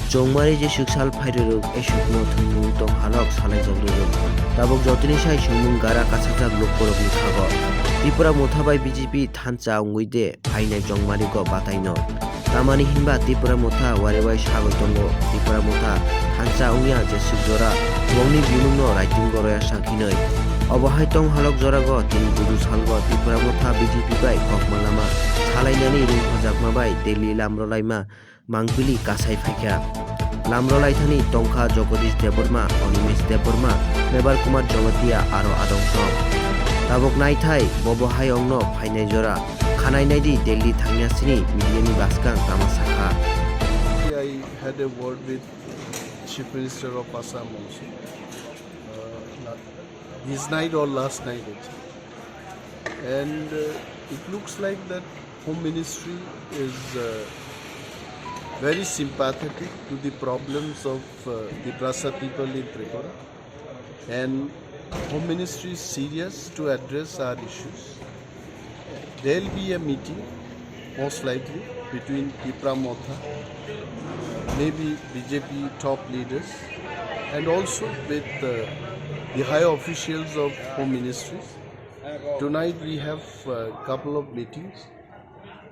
Jongmari je shuksal phairuruk esukno thungmung tong halok salai jagruruk tabok jotini sai sungmung gara kasajak lokkorokni thago Tipramotha bai BJP thancha ungide phainai Jongmari go bataino tamani hinba Tipramotha warebai sagoi tongo Tipramotha thancha ungya je sukjora wongni bimungno writing goroya sakhinoi obahai tong halok jorago tini budu salgo Tipramotha BJP bai kokmalama salainani Ringkhojagoi bai Delhi Lamrolaikha mangpili kasai phaikha Lamrolaikha tongkha Jagadish Deborma Onimesh Deborma Mebar Kumar Jogotia aro adongso tabok naithai bobohai ongno phainai jora khanai naidi Delhi thangniasini mediani baskang tamasakha. I had a word with Chief Minister of Assam also this night or last night actually. And it looks like that Home Ministry is very sympathetic to the problems of the Prasa people in Tripura, and Home Ministry is serious to address our issues. There will be a meeting most likely between Tipramotha, maybe BJP top leaders, and also with the high officials of Home Ministries. Tonight we have a couple of meetings.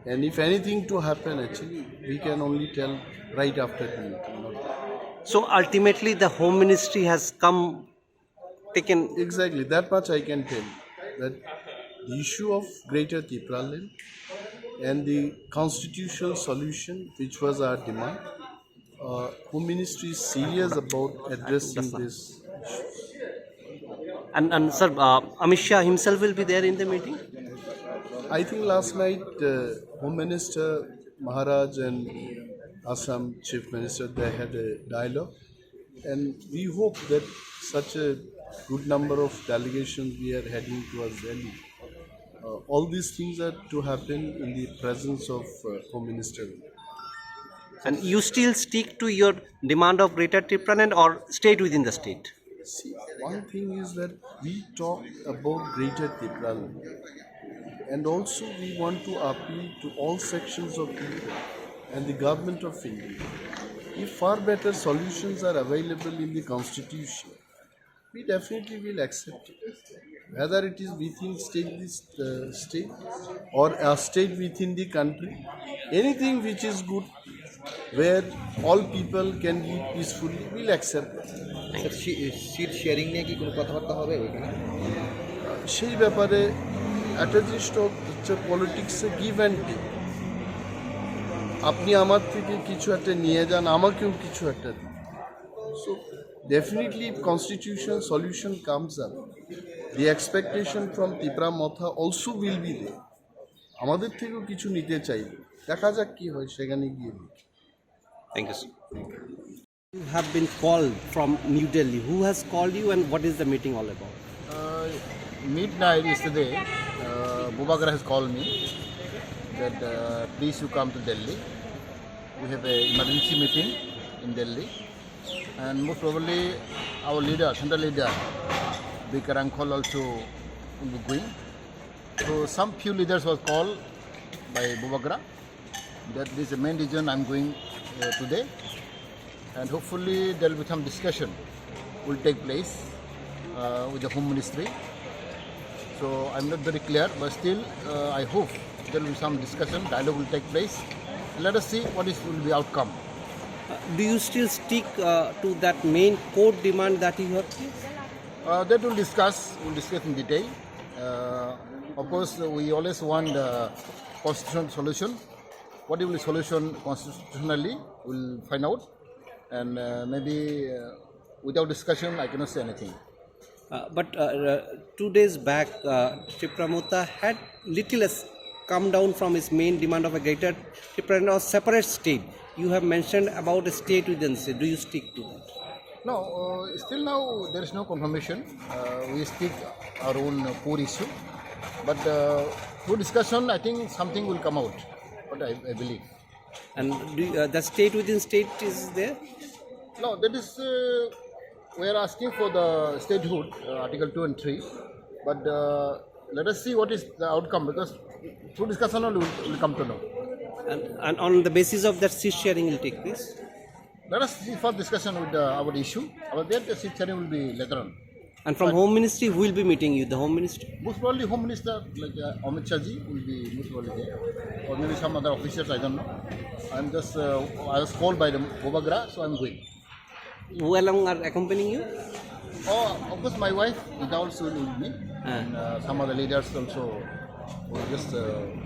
And if anything to happen, actually, we can only tell right after the meeting. So ultimately, the Home Ministry has taken. Exactly, that much I can tell. That the issue of Greater Tipra and the constitutional solution, which was our demand, Home Ministry is serious about addressing this issue. And sir, Amit Shah himself will be there in the meeting? I think last night Home Minister Maharaj and Assam Chief Minister, they had a dialogue, and we hope that such a good number of delegations we are heading towards Delhi. All these things are to happen in the presence of Home Minister. And you still stick to your demand of Greater Tipra or stayed within the state? See, one thing is that we talk about Greater Tipra. And also we want to appeal to all sections of people and the government of India. If far better solutions are available in the constitution, we definitely will accept it. Whether it is within state or a state within the country, anything which is good, where all people can live peacefully, we'll accept it. Seat sharing নিয়ে কি কোনো কথাবার্তা হবে ওখানে? সেই ব্যাপারে একটা জিনিস তো হচ্ছে পলিটিক্সে গিভ অ্যান্ড টেক। আপনি আমার থেকে কিছু একটা নিয়ে যান, আমাকেও কিছু একটা দিন। So definitely if constitutional solution comes up, the expectation from Tipramotha also will be there. আমাদের থেকেও কিছু নিতে চাইবে, দেখা যাক কি হয় সেখানে গিয়ে। Thank you, sir. You have been called from New Delhi. Who has called you and what is the meeting all about? Midnight yesterday, BOROK has called me that please you come to Delhi. We have an emergency meeting in Delhi, and most probably our leader, central leader, Ringkhojagoi also will be going. So some few leaders were called by BOROK. That is the main reason I'm going today, and hopefully there will be some discussion will take place with the Home Ministry. So I'm not very clear, but still I hope there will be some discussion, dialogue will take place. Let us see what will be outcome. Do you still stick to that main core demand that you have? That we'll discuss in detail. Of course, we always want the constitutional solution. What will be solution constitutionally, we'll find out. And maybe without discussion, I cannot say anything. But 2 days back, Tipramotha had little come down from his main demand of a Greater Tipra or separate state. You have mentioned about a state within state. Do you stick to that? No, still now there is no confirmation. We stick our own core issue. But through discussion, I think something will come out. What I believe. And the state within state is there? No, that is we are asking for the statehood, Article 2 and 3. But let us see what is the outcome, because through discussion we will come to know. And on the basis of that, seat sharing will take place? let us see for discussion with our issue. Our there the seat sharing will be later on. And from Home Ministry, who will be meeting you? The Home Ministry? Most probably Home Minister like Amit Shah ji will be most probably there, or maybe some other officers. I don't know. I'm just I was called by the Bobagra, so I'm going. Who along are accompanying you? Oh, of course, my wife is also with me, and some other leaders also. Just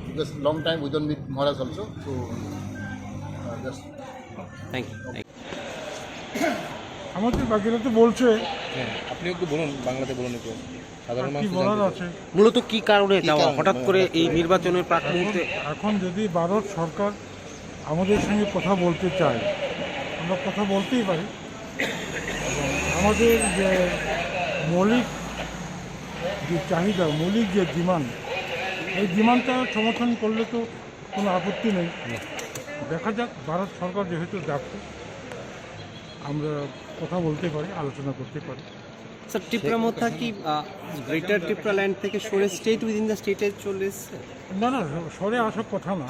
because long time we don't meet Maharaj also, so just. Thank you. Thank you. আমাদের বাকিরা তো বলছে হ্যাঁ আপনি একটু বলুন বাংলাতে বলুন একটু সাধারণ কি মানুষ বলার আছে। মূলত কি কারণে কি যাওয়া কারণে? হঠাৎ করে এই নির্বাচনের প্রাক মুহূর্তে? এখন যদি ভারত সরকার আমাদের সঙ্গে কথা বলতে চায় আমরা কথা বলতেই পারি। এবং আমাদের যে মৌলিক যে চাহিদা, মৌলিক যে ডিমান্ড, এই ডিমান্ডটা সমর্থন করলে তো কোনো আপত্তি নেই। দেখা যাক, ভারত সরকার যেহেতু ডাকছে আমরা কথা বলতে পারি, আলোচনা করতে পারি। Sir, Tipramotha কি গ্রেটার ত্রিপুরা ল্যান্ড থেকে সরে স্টেট উইদিন দ্য স্টেটে চলে এসছে? না না, সরে আসার কথা না,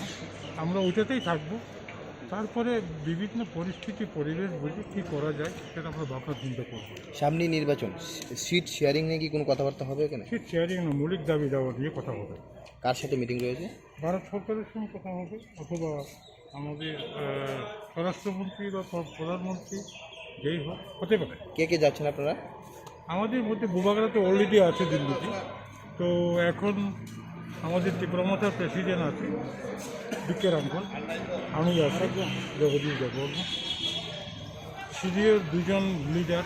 আমরা ওইটাতেই থাকবো। তারপরে বিভিন্ন পরিস্থিতি পরিবেশ বুঝে কী করা যায় সেটা আমরা ভাবনা চিন্তা করবো। সামনে নির্বাচন, সিট শেয়ারিং নিয়ে কি কোনো কথাবার্তা হবে এখানে? ঠিক শেয়ারিং না, মৌলিক দাবি দেওয়া নিয়ে কথা হবে। কার সাথে মিটিং রয়েছে? ভারত সরকারের সঙ্গে কথা হবে, অথবা আমাদের স্বরাষ্ট্রমন্ত্রী বা প্রধানমন্ত্রী যেই হোক, হতে পারে। কে কে যাচ্ছেন আপনারা? আমাদের মধ্যে বুবাগরা তো অলরেডি আছে দিল্লিতে, তো এখন আমাদের টিপ্রামথার প্রেসিডেন্ট আছে বিকের আঙ্কল, আমি আছি জগদীশ দেববর্মা, সিনিয়র দুজন লিডার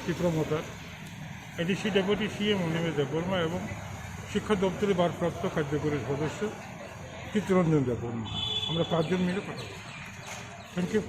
টিপ্রামথার, ADC deputy CM Animesh Debbarma এবং শিক্ষা দপ্তরের ভারপ্রাপ্ত কার্যকরী সদস্য চিত্তরঞ্জন দেববর্মা। আমরা 5 জন মিলে কথা বলছি। Thank you.